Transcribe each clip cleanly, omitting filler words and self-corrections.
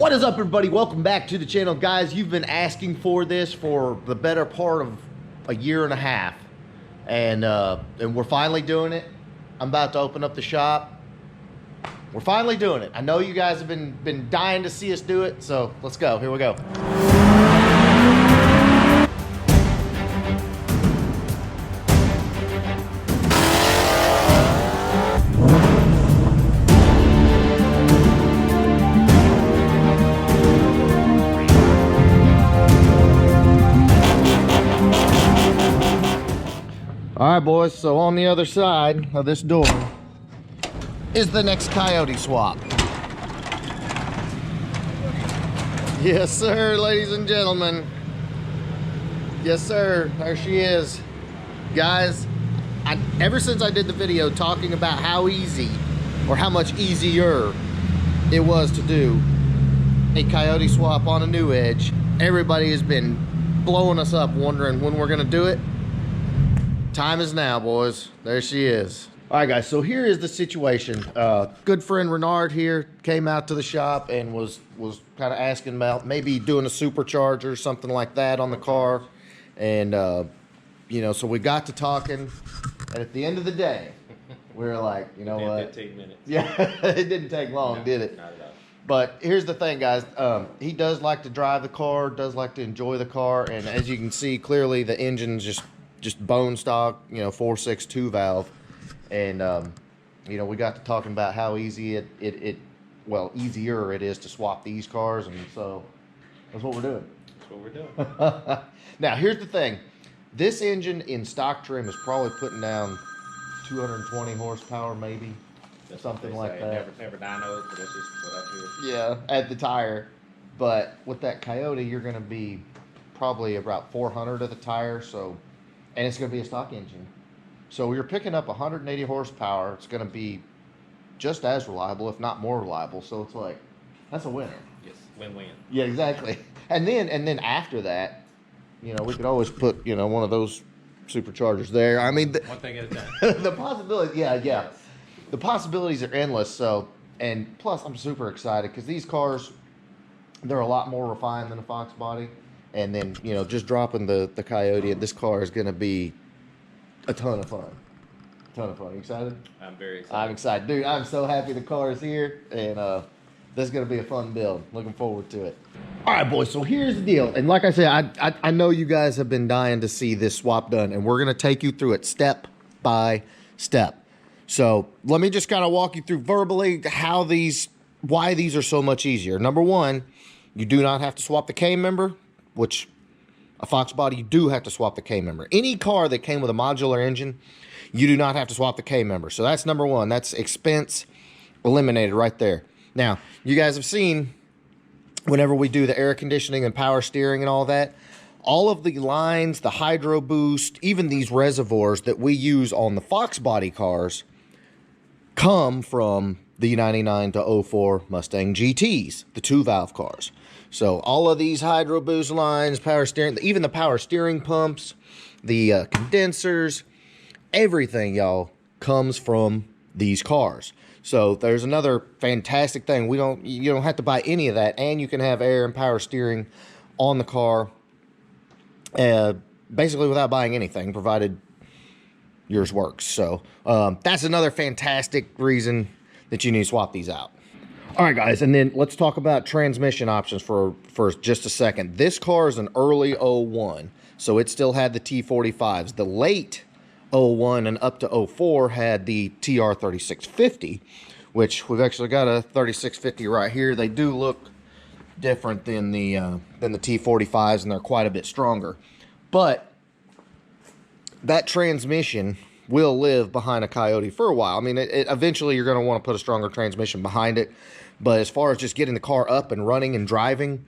What is up, everybody? Welcome back to the channel. Guys, you've been asking for this for the better part of a year and a half, and we're finally doing it. I'm about to open up the shop. We're finally doing it. I know you guys have been dying to see us do it, so let's go. Here we go. All right, boys, so on the other side of this door is the next coyote swap. Yes, sir, ladies and gentlemen. Yes, sir, there she is. Guys, ever since I did the video talking about how easy, or how much easier it was to do a coyote swap on a new Edge, everybody has been blowing us up wondering when we're gonna do it. Time is now, boys. There she is. All right, guys, so here is the situation. Good friend Renard here came out to the shop and was kind of asking about maybe doing a supercharger, something like that on the car. And, you know, so we got to talking, and at the end of the day, we were like, you know what? 15 minutes. Yeah, it didn't take long, No, did it? Not at all. But here's the thing, guys. He does like to drive the car, does like to enjoy the car, and as you can see, clearly the engine's just bone stock, you know, 4.6 2-valve. And you know, we got to talking about how easy well, easier it is to swap these cars, and so that's what we're doing. That's what we're doing. Now, here's the thing. This engine in stock trim is probably putting down 220 horsepower, maybe. That's something like that. Never dynoed, but that's just what I hear. Yeah, at the tire. But with that Coyote, you're going to be probably about 400 at the tire, so, and it's going to be a stock engine. So you're picking up 180 horsepower. It's going to be just as reliable, if not more reliable. So it's like, that's a winner. Yes, win-win. Yeah, exactly. And then after that, you know, we could always put, you know, one of those superchargers there. I mean, One thing at a time. the possibilities, yeah. The possibilities are endless. So, and plus I'm super excited because these cars, they're a lot more refined than a Fox body. And then, you know, just dropping the Coyote in this car is going to be a ton of fun. You excited? I'm very excited. I'm excited. Dude, I'm so happy the car is here. And this is going to be a fun build. Looking forward to it. All right, boys. So here's the deal. And like I said, I know you guys have been dying to see this swap done. And we're going to take you through it step by step. So let me just kind of walk you through verbally why these are so much easier. Number one, you do not have to swap the K-member, which a Fox body, you do have to swap the K-member. Any car that came with a modular engine, you do not have to swap the K-member. So that's number one. That's expense eliminated right there. Now, you guys have seen whenever we do the air conditioning and power steering and all that, all of the lines, the hydro boost, even these reservoirs that we use on the Fox body cars come from the 99 to 04 Mustang GTs, the 2-valve cars. So all of these hydro boost lines, power steering, even the power steering pumps, the condensers, everything, y'all, comes from these cars. So there's another fantastic thing. You don't have to buy any of that, and you can have air and power steering on the car, basically without buying anything, provided yours works. So that's another fantastic reason that you need to swap these out. All right, guys, and then let's talk about transmission options for just a second. This car is an early 01, so it still had the T45s. The late 01 and up to 04 had the TR3650, which we've actually got a 3650 right here. They do look different than the T45s, and they're quite a bit stronger. But that transmission will live behind a Coyote for a while. I mean, eventually you're going to want to put a stronger transmission behind it. But as far as just getting the car up and running and driving,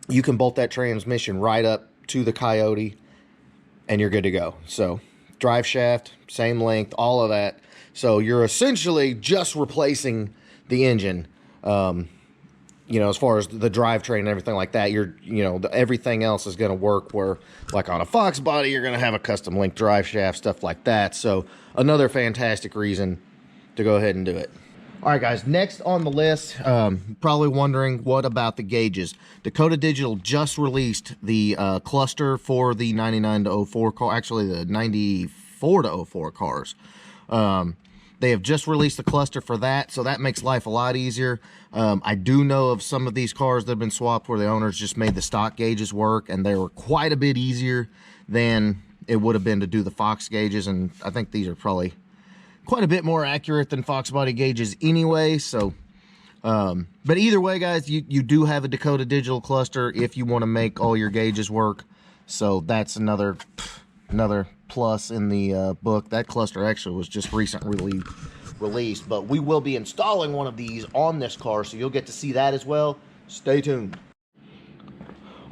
you can bolt that transmission right up to the Coyote and you're good to go. So drive shaft, same length, all of that. So you're essentially just replacing the engine. You know, as far as the drivetrain and everything like that, everything else is going to work where, like on a Fox body, you're going to have a custom link drive shaft, stuff like that. So another fantastic reason to go ahead and do it. All right, guys, next on the list, probably wondering what about the gauges. Dakota Digital just released the cluster for the 99 to 04 car, actually the 94 to 04 cars. They have just released the cluster for that, so that makes life a lot easier. I do know of some of these cars that have been swapped where the owners just made the stock gauges work, and they were quite a bit easier than it would have been to do the Fox gauges, and I think these are probably quite a bit more accurate than Fox body gauges anyway. So but either way, guys, you do have a Dakota Digital cluster if you want to make all your gauges work, so that's another plus in the book. That cluster actually was just recently released, but we will be installing one of these on this car, so you'll get to see that as well. Stay tuned.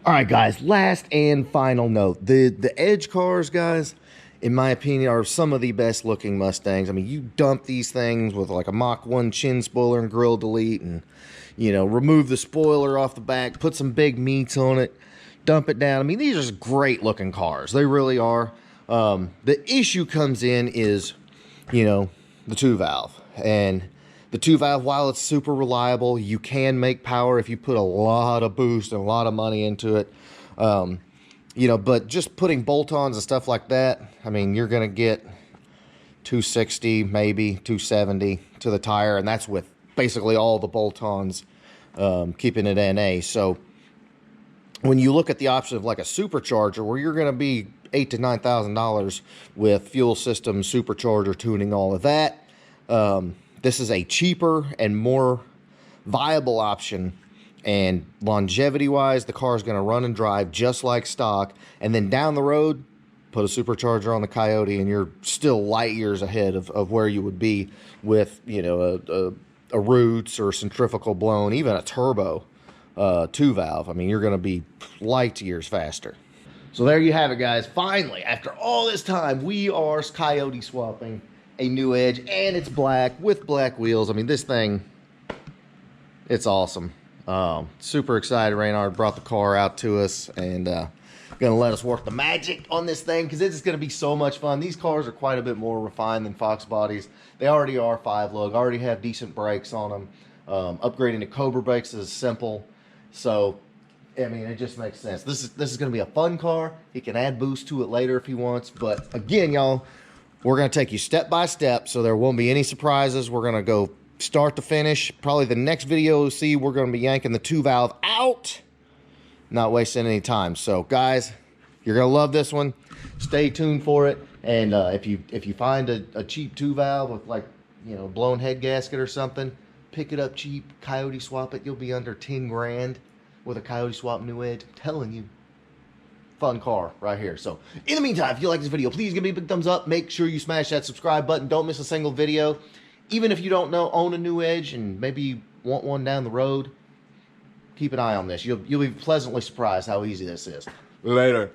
All right, guys, last and final note, the Edge cars, guys, in my opinion, are some of the best looking Mustangs. I mean, you dump these things with like a Mach 1 chin spoiler and grill delete, and, you know, remove the spoiler off the back, put some big meats on it, dump it down. I mean, these are just great looking cars. They really are. The issue comes in is, you know, the 2-valve. And the 2-valve, while it's super reliable, you can make power if you put a lot of boost and a lot of money into it. You know, but just putting bolt-ons and stuff like that, I mean, you're going to get 260, maybe 270 to the tire, and that's with basically all the bolt-ons keeping it NA. So when you look at the option of like a supercharger, where you're going to be $8,000 to $9,000 with fuel system, supercharger, tuning, all of that, this is a cheaper and more viable option. And longevity-wise, the car is going to run and drive just like stock. And then down the road, put a supercharger on the Coyote, and you're still light years ahead of where you would be with, you know, a Roots or centrifugal blown, even a turbo 2-valve. I mean, you're going to be light years faster. So there you have it, guys. Finally, after all this time, we are Coyote swapping a new Edge, and it's black with black wheels. I mean, this thing, it's awesome. Super excited. Raynard brought the car out to us, and gonna let us work the magic on this thing, because it's gonna be so much fun. These cars are quite a bit more refined than Fox bodies. They already are 5-lug, already have decent brakes on them. Upgrading to Cobra brakes is simple, so I mean, it just makes sense. This is gonna be a fun car. He can add boost to it later if he wants, but again, y'all, we're gonna take you step by step, so there won't be any surprises. We're gonna go start to finish. Probably the next video you'll see, we're going to be yanking the 2-valve out, not wasting any time. So guys, you're going to love this one. Stay tuned for it. And if you find a cheap 2-valve with, like, you know, blown head gasket or something, pick it up cheap, Coyote swap it. You'll be under 10 grand with a Coyote swap new Edge. I'm telling you, fun car right here. So in the meantime, if you like this video, please give me a big thumbs up. Make sure you smash that subscribe button. Don't miss a single video. Even if you don't own a new Edge and maybe you want one down the road, keep an eye on this. You'll be pleasantly surprised how easy this is. Later.